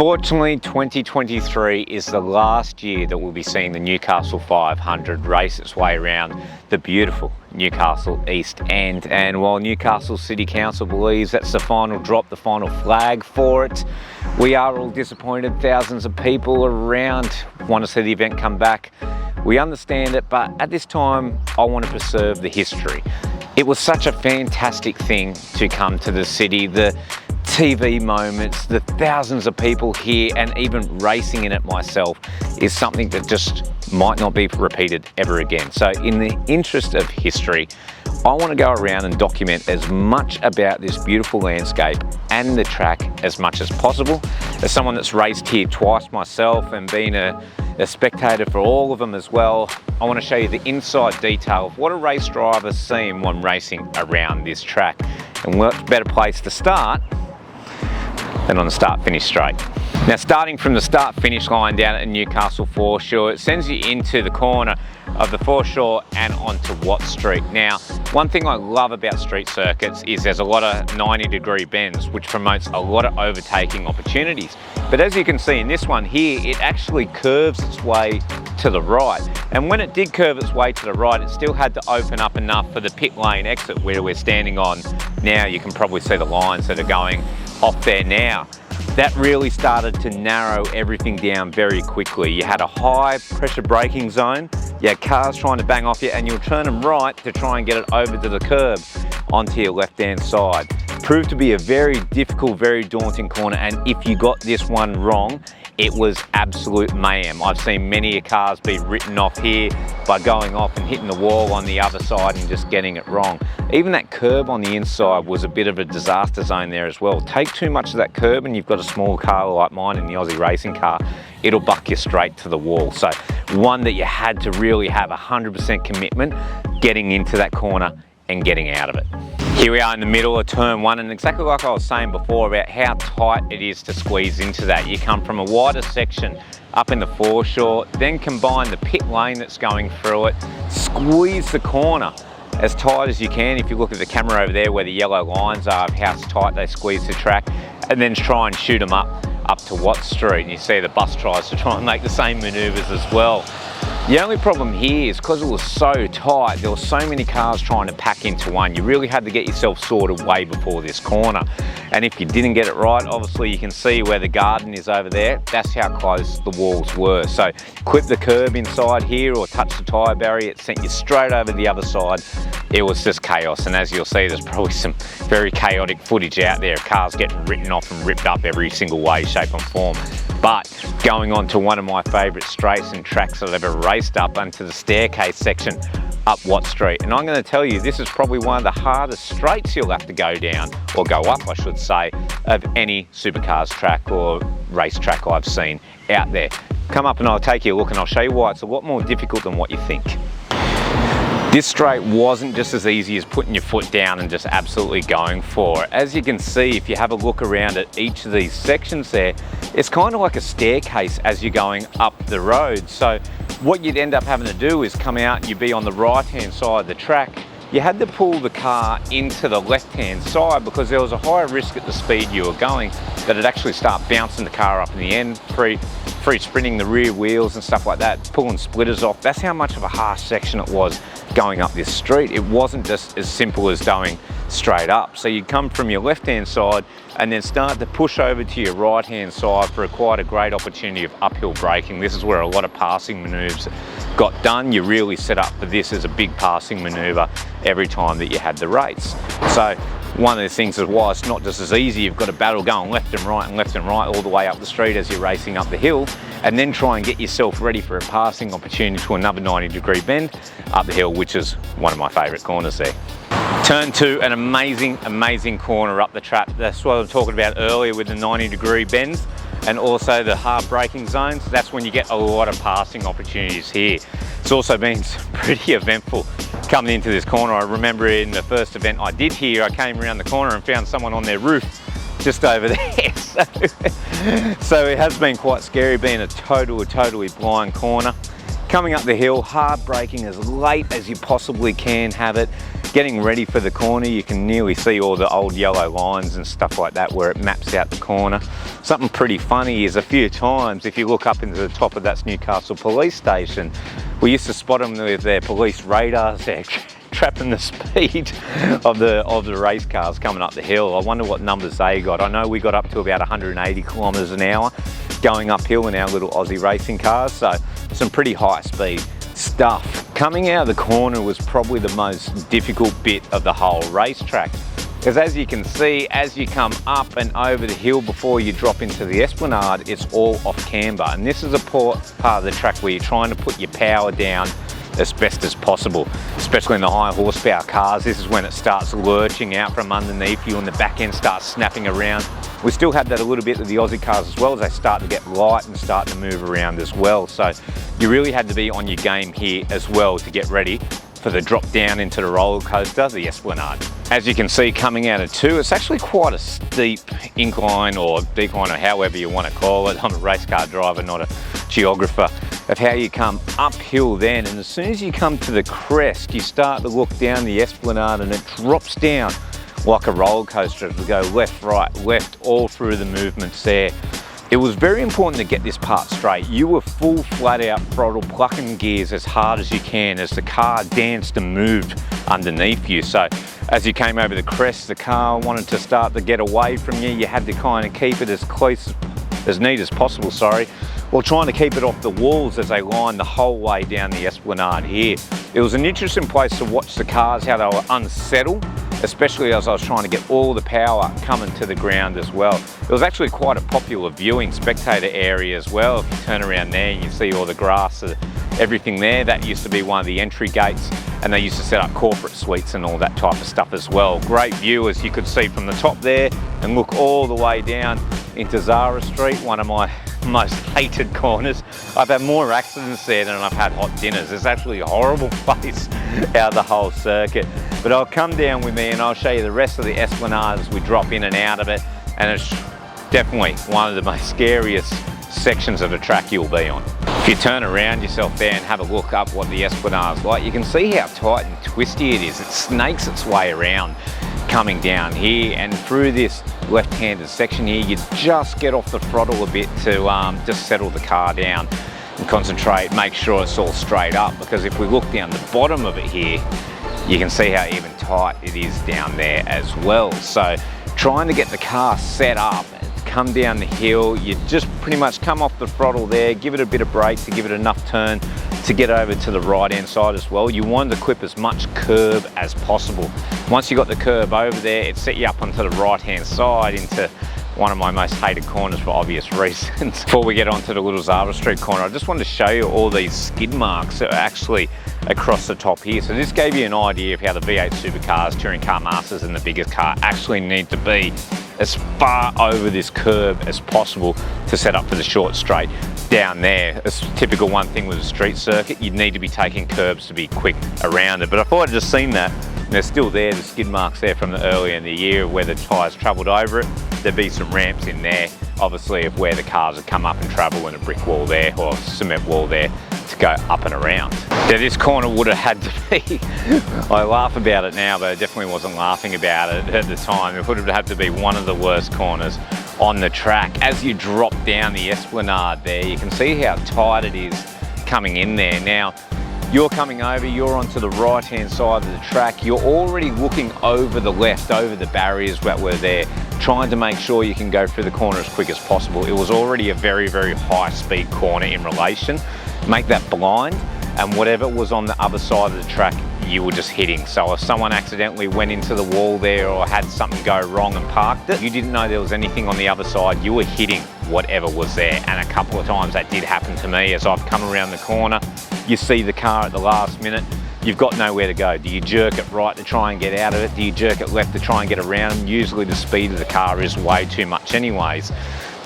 Unfortunately, 2023 is the last year that we'll be seeing the Newcastle 500 race its way around the beautiful Newcastle East End. And while Newcastle City Council believes that's the final drop, the final flag for it, we are all disappointed. Thousands of people around want to see the event come back. We understand it, but at this time, I want to preserve the history. It was such a fantastic thing to come to the city. The TV moments, the thousands of people here, and even racing in it myself is something that just might not be repeated ever again. So in the interest of history, I want to go around and document as much about this beautiful landscape and the track as much as possible. As someone that's raced here twice myself and been a spectator for all of them as well, I want to show you the inside detail of what a race driver's seen when racing around this track. And what better place to start than on the start-finish straight. Now, starting from the start-finish line down at Newcastle Foreshore, it sends you into the corner of the foreshore and onto Watt Street. Now, one thing I love about street circuits is there's a lot of 90-degree bends, which promotes a lot of overtaking opportunities. But as you can see in this one here, it actually curves its way to the right. And when it did curve its way to the right, it still had to open up enough for the pit lane exit where we're standing on now. You can probably see the lines that are going off there now. That really started to narrow everything down very quickly. You had a high pressure braking zone, you had cars trying to bang off you, and you'll turn them right to try and get it over to the curb onto your left hand side. Proved to be a very difficult, very daunting corner, and if you got this one wrong, it was absolute mayhem. I've seen many cars be written off here by going off and hitting the wall on the other side and just getting it wrong. Even that curb on the inside was a bit of a disaster zone there as well. Take too much of that curb and you've got a small car like mine in the Aussie racing car, it'll buck you straight to the wall. So one that you had to really have 100% commitment getting into that corner and getting out of it. Here we are in the middle of turn one, and exactly like I was saying before about how tight it is to squeeze into that. You come from a wider section up in the foreshore, then combine the pit lane that's going through it, squeeze the corner as tight as you can. If you look at the camera over there where the yellow lines are of how tight they squeeze the track, and then try and shoot them up to Watt Street. And you see the bus tries to try and make the same manoeuvres as well. The only problem here is because it was so tight, there were so many cars trying to pack into one. You really had to get yourself sorted way before this corner. And if you didn't get it right, obviously you can see where the garden is over there. That's how close the walls were. So clip the curb inside here or touch the tyre barrier, it sent you straight over the other side. It was just chaos. And as you'll see, there's probably some very chaotic footage out there of cars getting written off and ripped up every single way, shape and form. But going on to one of my favourite straights and tracks that I've ever raced up onto the staircase section up Watt Street. And I'm going to tell you, this is probably one of the hardest straights you'll have to go down, or go up I should say, of any supercars track or race track I've seen out there. Come up and I'll take you a look and I'll show you why it's a lot more difficult than what you think. This straight wasn't just as easy as putting your foot down and just absolutely going for it. As you can see, if you have a look around at each of these sections there, it's kind of like a staircase as you're going up the road. So what you'd end up having to do is come out and you'd be on the right-hand side of the track. You had to pull the car into the left-hand side because there was a higher risk at the speed you were going that it'd actually start bouncing the car up in the end, free sprinting the rear wheels and stuff like that, pulling splitters off. That's how much of a harsh section it was going up this street. It wasn't just as simple as going straight up. So you'd come from your left-hand side and then start to push over to your right-hand side for quite a great opportunity of uphill braking. This is where a lot of passing manoeuvres got done. You really set up for this as a big passing manoeuvre every time that you had the race. So one of the things is why it's not just as easy. You've got a battle going left and right all the way up the street as you're racing up the hill, and then try and get yourself ready for a passing opportunity to another 90-degree bend up the hill, which is one of my favourite corners there. Turn two, an amazing corner up the track. That's what I was talking about earlier with the 90-degree bends and also the hard braking zones. That's when you get a lot of passing opportunities here. It's also been pretty eventful coming into this corner. I remember in the first event I did here, I came around the corner and found someone on their roof just over there. So it has been quite scary being a totally blind corner. Coming up the hill, hard braking as late as you possibly can have it. getting ready for the corner. You can nearly see all the old yellow lines and stuff like that where it maps out the corner. Something pretty funny is a few times, if you look up into the top of that Newcastle police station, we used to spot them with their police radars there, trapping the speed of the race cars coming up the hill. I wonder what numbers they got. I know we got up to about 180 kilometres an hour going uphill in our little Aussie racing cars, so some pretty high speed stuff. Coming out of the corner was probably the most difficult bit of the whole racetrack, because as you can see, as you come up and over the hill before you drop into the esplanade, it's all off camber, and this is a part of the track where you're trying to put your power down as best as possible, especially in the high horsepower cars. This is when it starts lurching out from underneath you and the back end starts snapping around. We still have that a little bit with the Aussie cars as well, as they start to get light and start to move around as well. So you really had to be on your game here as well to get ready for the drop down into the roller coaster, the Esplanade. As you can see, coming out of 2, it's actually quite a steep incline or decline, or however you want to call it. I'm a race car driver, not a geographer, of how you come uphill then, and as soon as you come to the crest, you start to look down the Esplanade and it drops down like a roller coaster. It'll go left, right, left, all through the movements there. It was very important to get this part straight. You were full flat out throttle, plucking gears as hard as you can as the car danced and moved underneath you. So as you came over the crest, the car wanted to start to get away from you. You had to kind of keep it as neat as possible, while trying to keep it off the walls as they lined the whole way down the Esplanade here. It was an interesting place to watch the cars, how they were unsettled, especially as I was trying to get all the power coming to the ground as well. It was actually quite a popular viewing spectator area as well. If you turn around there, you see all the grass, everything there. That used to be one of the entry gates, and they used to set up corporate suites and all that type of stuff as well. Great view, as you could see from the top there, and look all the way down into Zara Street, one of my most hated corners. I've had more accidents there than I've had hot dinners. It's actually a horrible place out of the whole circuit. But I'll come down with me and I'll show you the rest of the Esplanade as we drop in and out of it, and it's definitely one of the most scariest sections of the track you'll be on. If you turn around yourself there and have a look up what the Esplanade's like, you can see how tight and twisty it is. It snakes its way around coming down here, and through this left-handed section here, you just get off the throttle a bit to just settle the car down and concentrate, make sure it's all straight up, because if we look down the bottom of it here, you can see how even tight it is down there as well. So trying to get the car set up, come down the hill, you just pretty much come off the throttle there, give it a bit of brake to give it enough turn to get over to the right hand side as well. You want to clip as much curb as possible. Once you got the curb over there, it set you up onto the right hand side into one of my most hated corners for obvious reasons. Before we get onto the little Zara Street corner, I just wanted to show you all these skid marks that are actually across the top here. So this gave you an idea of how the V8 supercars, touring car masters and the biggest car actually need to be as far over this curb as possible to set up for the short straight down there. It's a typical one thing with a street circuit. You'd need to be taking curbs to be quick around it. But I thought I'd just seen that. They're still there, the skid marks there from the earlier in the year where the tyres travelled over it. There'd be some ramps in there, obviously, of where the cars would come up and travel, and a brick wall there or a cement wall there to go up and around. Now this corner would have had to be, I laugh about it now, but I definitely wasn't laughing about it at the time. It would have had to be one of the worst corners on the track. As you drop down the Esplanade there, you can see how tight it is coming in there. Now, you're coming over, you're onto the right hand side of the track, you're already looking over the left, over the barriers that were there, trying to make sure you can go through the corner as quick as possible. It was already a very, very high speed corner in relation. Make that blind, and whatever was on the other side of the track, you were just hitting. So if someone accidentally went into the wall there or had something go wrong and parked it, you didn't know there was anything on the other side, you were hitting whatever was there. And a couple of times that did happen to me as I've come around the corner. You see the car at the last minute, you've got nowhere to go. Do you jerk it right to try and get out of it? Do you jerk it left to try and get around? Usually the speed of the car is way too much anyways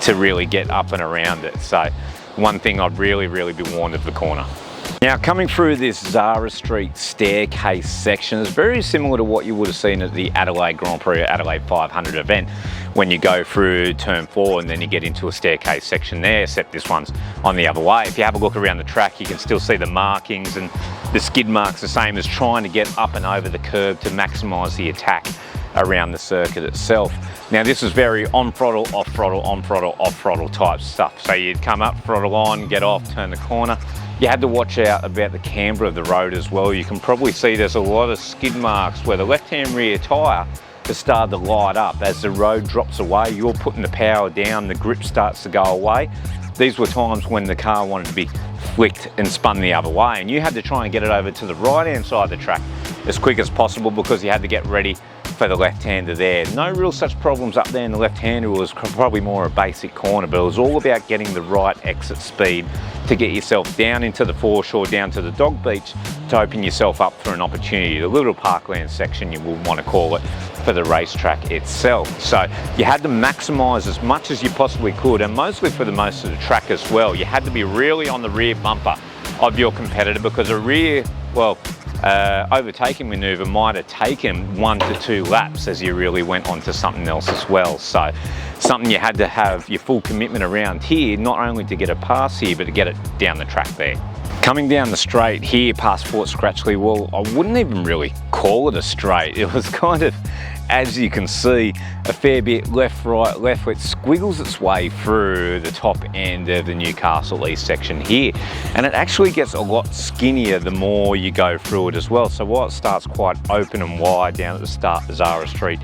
to really get up and around it. So one thing I'd really be warned of the corner. Now coming through this Zara Street staircase section is very similar to what you would have seen at the Adelaide Grand Prix or Adelaide 500 event when you go through turn 4 and then you get into a staircase section there, except this one's on the other way. If you have a look around the track, you can still see the markings, and the skid mark's the same as trying to get up and over the curb to maximise the attack around the circuit itself. Now this is very on throttle, off throttle, on throttle, off throttle type stuff. So you'd come up, throttle on, get off, turn the corner. You had to watch out about the camber of the road as well. You can probably see there's a lot of skid marks where the left-hand rear tyre has started to light up. As the road drops away, you're putting the power down, the grip starts to go away. These were times when the car wanted to be flicked and spun the other way, and you had to try and get it over to the right-hand side of the track as quick as possible because you had to get ready for the left-hander there. No real such problems up there in the left-hander. It was probably more a basic corner, but it was all about getting the right exit speed to get yourself down into the foreshore, down to the dog beach, to open yourself up for an opportunity, the little parkland section you would want to call it, for the racetrack itself. So you had to maximise as much as you possibly could, and mostly for the most of the track as well. You had to be really on the rear bumper of your competitor because a rear, overtaking manoeuvre might have taken 1 to 2 laps as you really went on to something else as well. So something you had to have your full commitment around here, not only to get a pass here, but to get it down the track there. Coming down the straight here past Fort Scratchley, well, I wouldn't even really call it a straight. It was kind of, as you can see, a fair bit left, right, left, it squiggles its way through the top end of the Newcastle East section here. And it actually gets a lot skinnier the more you go through it as well. So while it starts quite open and wide down at the start of Zara Street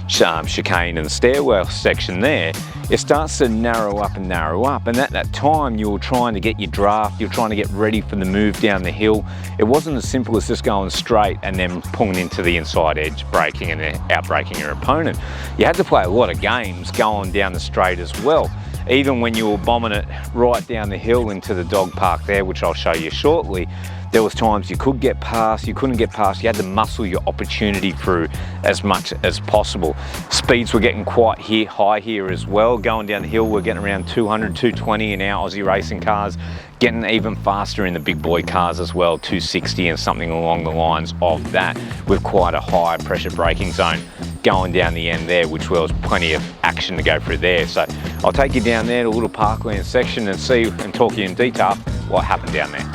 chicane and the stairwell section there, it starts to narrow up, and at that time you're trying to get your draft, you're trying to get ready for the move down the hill. It wasn't as simple as just going straight and then pulling into the inside edge, braking and out-braking your opponent. You had to play a lot of games going down the straight as well. Even when you were bombing it right down the hill into the dog park there, which I'll show you shortly, there was times you could get past, you couldn't get past, you had to muscle your opportunity through as much as possible. Speeds were getting quite high here as well. Going down the hill, we're getting around 200, 220 in our Aussie racing cars, getting even faster in the big boy cars as well, 260 and something along the lines of that, with quite a high pressure braking zone going down the end there, which was plenty of action to go through there. So I'll take you down there to a little parkland section and see and talk you in detail what happened down there.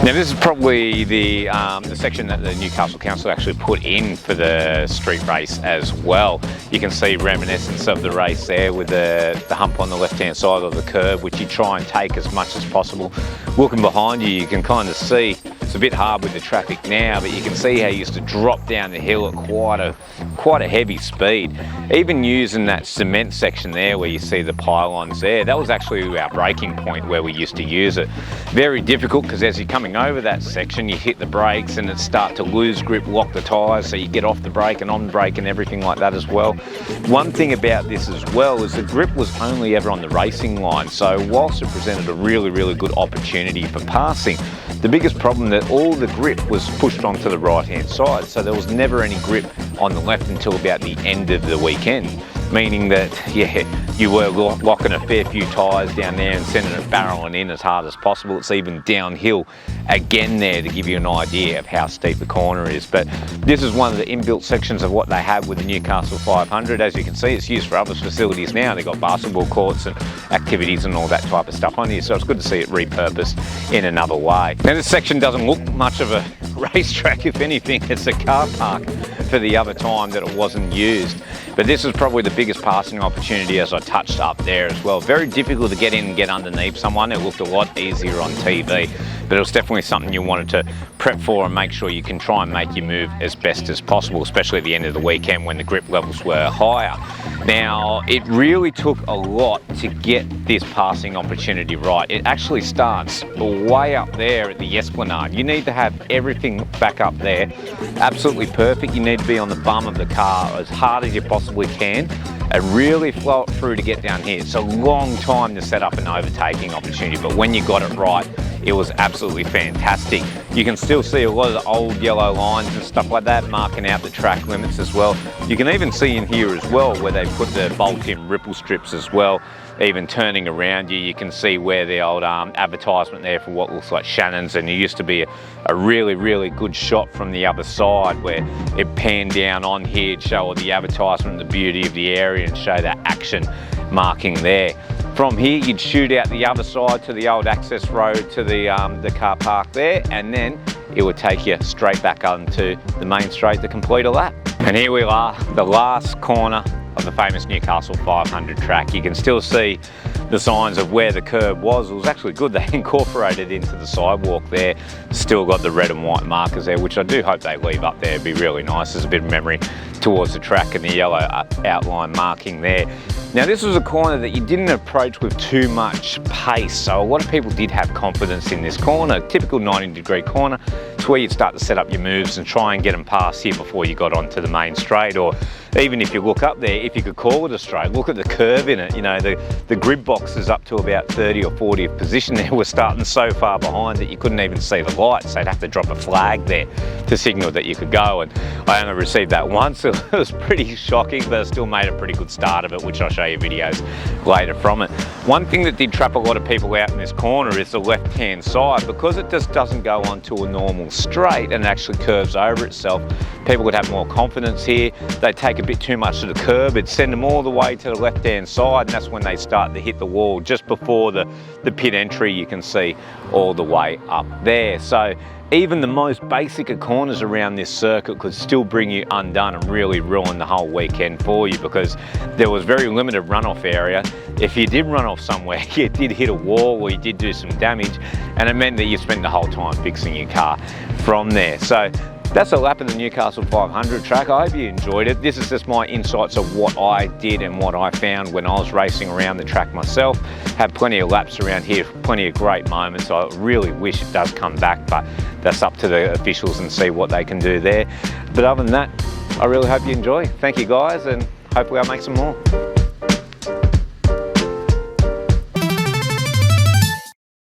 Now this is probably the section that the Newcastle Council actually put in for the street race as well. You can see reminiscence of the race there with the hump on the left-hand side of the curb, which you try and take as much as possible. Looking behind you, you can kind of see, it's a bit hard with the traffic now, but you can see how you used to drop down the hill at quite a heavy speed. Even using that cement section there where you see the pylons there, that was actually our braking point where we used to use it. Very difficult because as you're coming over that section, you hit the brakes and it start to lose grip, lock the tyres, so you get off the brake and on brake and everything like that as well. One thing about this as well is the grip was only ever on the racing line, so whilst it presented a really good opportunity for passing, the biggest problem that all the grip was pushed onto the right hand side, so there was never any grip on the left until about the end of the weekend, meaning that you were locking a fair few tyres down there and sending it barreling in as hard as possible. It's even downhill again there to give you an idea of how steep the corner is. But this is one of the inbuilt sections of what they have with the Newcastle 500. As you can see, it's used for other facilities now. They've got basketball courts and activities and all that type of stuff on here, so it's good to see it repurposed in another way. Now this section doesn't look much of a racetrack. If anything, it's a car park for the other time that it wasn't used. But this is probably the biggest passing opportunity, as I touched up there as well. Very difficult to get in and get underneath someone. It looked a lot easier on TV, but it was definitely something you wanted to prep for and make sure you can try and make your move as best as possible, especially at the end of the weekend when the grip levels were higher. Now, it really took a lot to get this passing opportunity right. It actually starts way up there at the Esplanade. You need to have everything back up there absolutely perfect. You need to be on the bum of the car as hard as you possibly can and really flow it through to get down here. It's a long time to set up an overtaking opportunity, but when you got it right, it was absolutely fantastic. You can still see a lot of the old yellow lines and stuff like that marking out the track limits as well. You can even see in here as well where they put the bolt-in ripple strips as well. Even turning around you can see where the old advertisement there for what looks like Shannon's, and it used to be a really good shot from the other side where it panned down on here to show all the advertisement, the beauty of the area and show that action marking there. From here, you'd shoot out the other side to the old access road to the car park there, and then it would take you straight back onto the main straight to complete a lap. And here we are, the last corner of the famous Newcastle 500 track. You can still see the signs of where the curb was. It was actually good they incorporated into the sidewalk there. Still got the red and white markers there, which I do hope they leave up there. It'd be really nice as a bit of memory towards the track, and the yellow outline marking there. Now this was a corner that you didn't approach with too much pace, so a lot of people did have confidence in this corner. Typical 90-degree corner. It's where you'd start to set up your moves and try and get them past here before you got onto the main straight, or even if you look up there, if you could call it a straight, look at the curve in it. You know, the grid box is up to about 30 or 40th position there. We're starting so far behind that you couldn't even see the lights. They'd have to drop a flag there to signal that you could go, and I only received that once. It was pretty shocking, but I still made a pretty good start of it, which I'll show you videos later from it. One thing that did trap a lot of people out in this corner is the left-hand side. Because it just doesn't go onto a normal straight and actually curves over itself, people would have more confidence here. They take a bit too much to the curb, it'd send them all the way to the left-hand side, and that's when they start to hit the wall just before the pit entry. You can see all the way up there. So even the most basic of corners around this circuit could still bring you undone and really ruin the whole weekend for you, because there was very limited runoff area. If you did run off somewhere, you did hit a wall or you did do some damage, and it meant that you spent the whole time fixing your car from there. So that's a lap of the Newcastle 500 track. I hope you enjoyed it. This is just my insights of what I did and what I found when I was racing around the track myself. Had plenty of laps around here, plenty of great moments. I really wish it does come back, but that's up to the officials and see what they can do there. But other than that, I really hope you enjoy. Thank you guys, and hopefully I'll make some more.